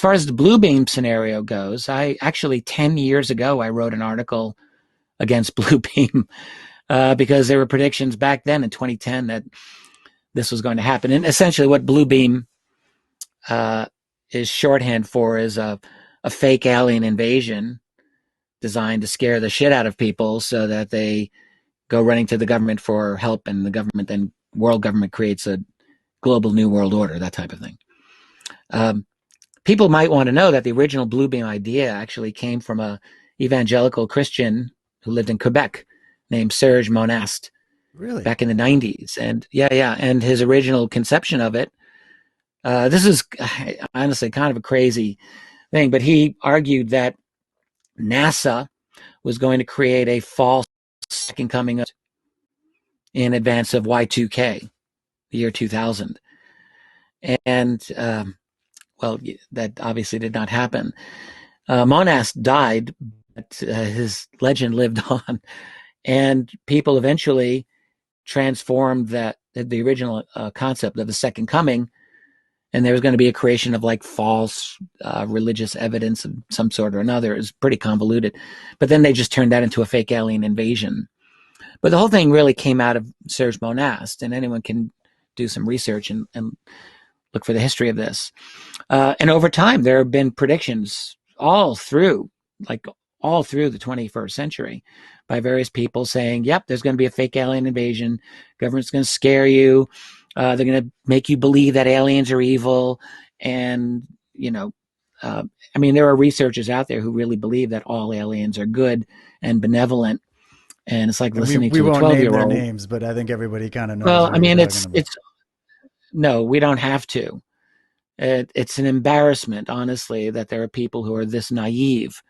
far as the Bluebeam scenario goes, I actually 10 years ago, I wrote an article against Bluebeam because there were predictions back then in 2010 that this was going to happen. And essentially what Bluebeam is shorthand for is a fake alien invasion designed to scare the shit out of people so that they go running to the government for help, and the government then, world government, creates a global new world order, that type of thing. People might want to know that the original Bluebeam idea actually came from a evangelical Christian who lived in Quebec named Serge Monast. Really? Back in the 90s. And and his original conception of it, this is honestly kind of a crazy thing, but he argued that NASA was going to create a false second coming in advance of Y2K, the year 2000. And, well, that obviously did not happen. Monast died, but his legend lived on. And people eventually transformed the original concept of the second coming, and there was going to be a creation of like false religious evidence of some sort or another. It was pretty convoluted, but then they just turned that into a fake alien invasion. But the whole thing really came out of Serge Monast, and anyone can do some research and look for the history of this. And over time, there have been predictions all through the 21st century by various people saying, yep, there's going to be a fake alien invasion. Government's going to scare you. They're going to make you believe that aliens are evil. And, I mean, there are researchers out there who really believe that all aliens are good and benevolent. And it's like listening to a 12-year-old. We won't name their names, but I think everybody kind of knows. Well, I mean, no, we don't have to. It's an embarrassment, honestly, that there are people who are this naive.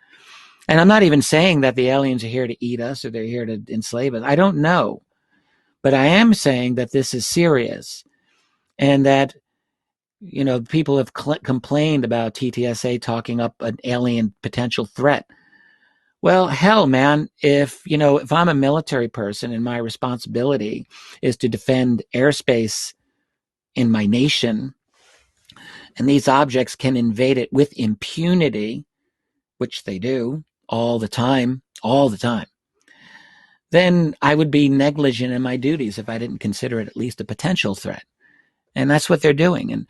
And I'm not even saying that the aliens are here to eat us or they're here to enslave us. I don't know. But I am saying that this is serious, and that, people have complained about TTSA talking up an alien potential threat. Well, hell, man, if I'm a military person and my responsibility is to defend airspace in my nation, and these objects can invade it with impunity, which they do all the time, then I would be negligent in my duties if I didn't consider it at least a potential threat. And that's what they're doing. And,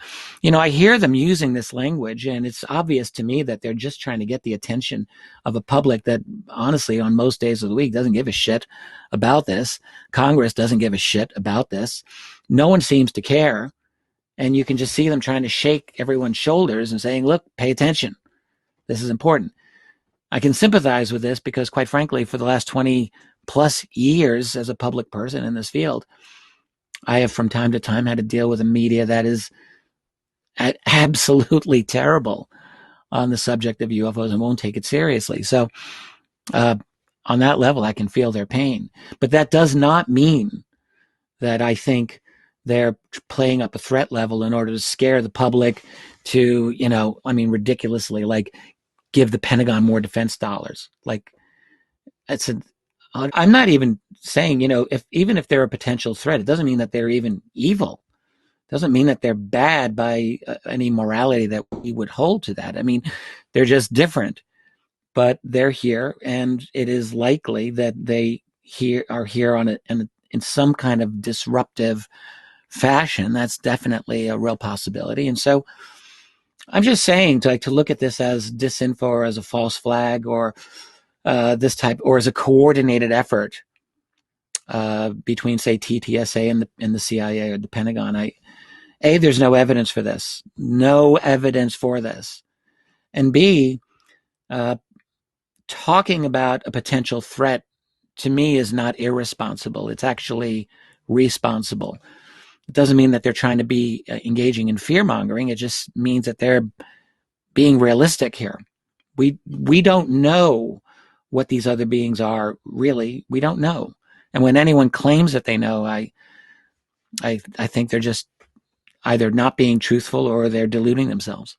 I hear them using this language, and it's obvious to me that they're just trying to get the attention of a public that, honestly, on most days of the week doesn't give a shit about this. Congress doesn't give a shit about this. No one seems to care. And you can just see them trying to shake everyone's shoulders and saying, look, pay attention. This is important. I can sympathize with this because, quite frankly, for the last 20 plus years as a public person in this field, I have from time to time had to deal with a media that is absolutely terrible on the subject of UFOs and won't take it seriously. So on that level, I can feel their pain. But that does not mean that I think they're playing up a threat level in order to scare the public to, ridiculously, like, give the Pentagon more defense dollars. Like, I'm not even saying, even if they're a potential threat, it doesn't mean that they're even evil. It doesn't mean that they're bad by any morality that we would hold to that. I mean, they're just different, but they're here, and it is likely that they are here in some kind of disruptive fashion. That's definitely a real possibility. And so I'm just saying to look at this as disinfo or as a false flag or this type, or as a coordinated effort between, say, TTSA and the CIA or the Pentagon. There's no evidence for this. No evidence for this. And B, talking about a potential threat, to me, is not irresponsible. It's actually responsible. It doesn't mean that they're trying to be engaging in fear-mongering. It just means that they're being realistic here. We don't know what these other beings are, really. We don't know. And when anyone claims that they know, I think they're just either not being truthful or they're deluding themselves.